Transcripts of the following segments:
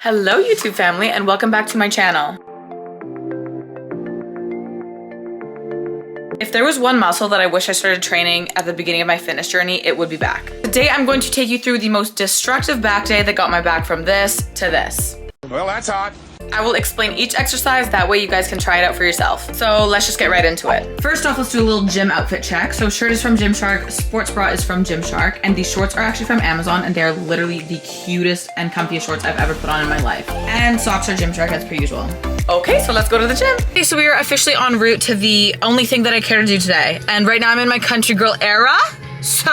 Hello YouTube family and welcome back to my channel. If there was one muscle that I wish I started training at the beginning of my fitness journey, it would be back. Today I'm going to take you through the most destructive back day that got my back from this to this. Well, that's hot. I will explain each exercise, that way you guys can try it out for yourself. So let's just get right into it. First off, let's do a little gym outfit check. So shirt is from Gymshark, sports bra is from Gymshark, and these shorts are actually from Amazon, and they're literally the cutest and comfiest shorts I've ever put on in my life. And socks are Gymshark as per usual. Okay, so let's go to the gym. Okay, so we are officially en route to the only thing that I care to do today. And right now I'm in my country girl era. So,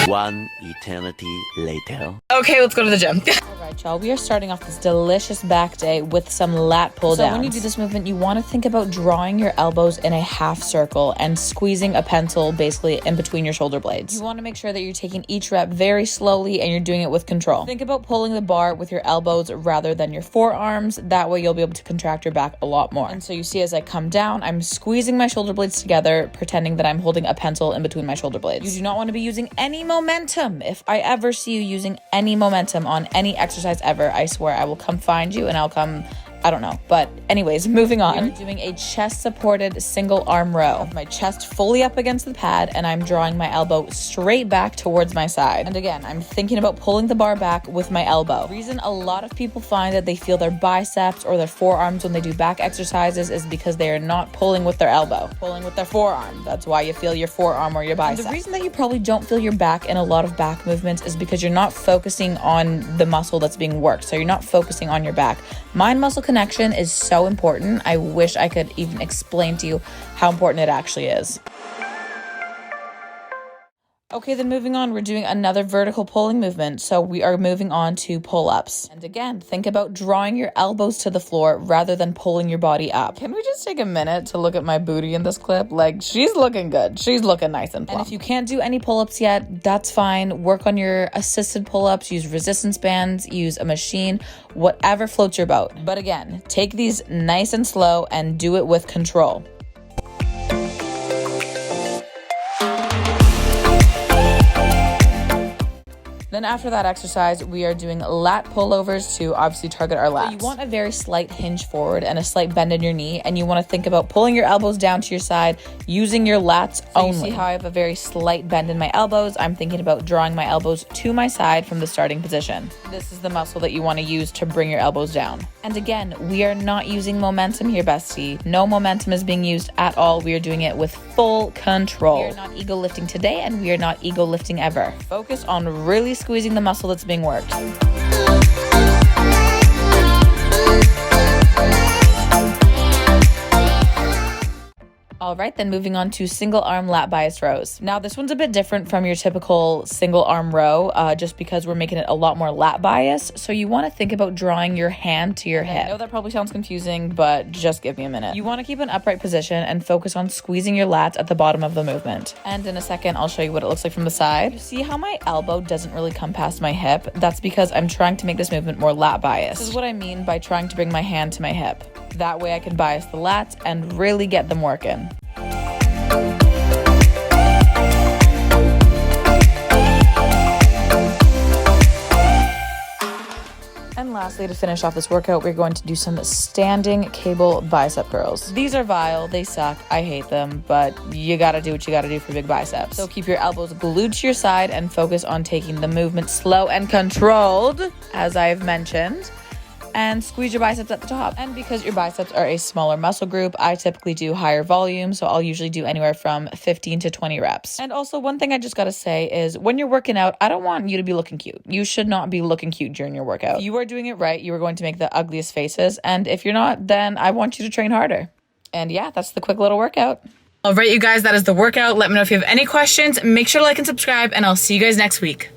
One eternity later. okay, let's go to the gym. Alright y'all, we are starting off this delicious back day with some lat pull downs. So when you do this movement, you want to think about drawing your elbows in a half circle and squeezing a pencil basically in between your shoulder blades. You want to make sure that you're taking each rep very slowly and you're doing it with control. Think about pulling the bar with your elbows rather than your forearms. That way you'll be able to contract your back a lot more. And so you see as I come down, I'm squeezing my shoulder blades together, pretending that I'm holding a pencil in between my shoulder blades. You do not want to be using any momentum. If I ever see you using any momentum on any exercise ever, I swear I will come find you and I'll come, I don't know. But anyways, moving on. I'm doing a chest supported single arm row. I have my chest fully up against the pad and I'm drawing my elbow straight back towards my side. And again, I'm thinking about pulling the bar back with my elbow. The reason a lot of people find that they feel their biceps or their forearms when they do back exercises is because they are not pulling with their elbow, pulling with their forearm. That's why you feel your forearm or your bicep. And the reason that you probably don't feel your back in a lot of back movements is because you're not focusing on the muscle that's being worked. So you're not focusing on your back. Mind muscle connection is so important. I wish I could even explain to you how important it actually is. Okay, then moving on, we're doing another vertical pulling movement. So we are moving on to pull-ups. And again, think about drawing your elbows to the floor rather than pulling your body up. Can we just take a minute to look at my booty in this clip? Like, she's looking good. She's looking nice and plump. And if you can't do any pull-ups yet, that's fine. Work on your assisted pull-ups, use resistance bands, use a machine, whatever floats your boat. But again, take these nice and slow and do it with control. Then after that exercise, we are doing lat pullovers to obviously target our lats. So you want a very slight hinge forward and a slight bend in your knee, and you want to think about pulling your elbows down to your side using your lats only. You see how I have a very slight bend in my elbows? I'm thinking about drawing my elbows to my side from the starting position. This is the muscle that you want to use to bring your elbows down. And again, we are not using momentum here, bestie. No momentum is being used at all. We are doing it with full control. We are not ego lifting today, and we are not ego lifting ever. Focus on really squeezing the muscle that's being worked. All right, then moving on to single arm lat bias rows. Now this one's a bit different from your typical single arm row, just because we're making it a lot more lat bias. So you want to think about drawing your hand to your hip. I know that probably sounds confusing, but just give me a minute. You want to keep an upright position and focus on squeezing your lats at the bottom of the movement. And in a second, I'll show you what it looks like from the side. You see how my elbow doesn't really come past my hip? That's because I'm trying to make this movement more lat bias. This is what I mean by trying to bring my hand to my hip. That way I can bias the lats and really get them working. And lastly, to finish off this workout, we're going to do some standing cable bicep curls. These are vile, they suck, I hate them, but you gotta do what you gotta do for big biceps. So keep your elbows glued to your side and focus on taking the movement slow and controlled, as I've mentioned. And squeeze your biceps at the top. And because your biceps are a smaller muscle group, I typically do higher volume, so I'll usually do anywhere from 15 to 20 reps. And also, one thing I just gotta say is when you're working out, I don't want you to be looking cute. You should not be looking cute during your workout. If you are doing it right, you are going to make the ugliest faces, and if you're not, then I want you to train harder. And yeah, that's the quick little workout. All right, you guys, that is the workout. Let me know if you have any questions. Make sure to like and subscribe, and I'll see you guys next week.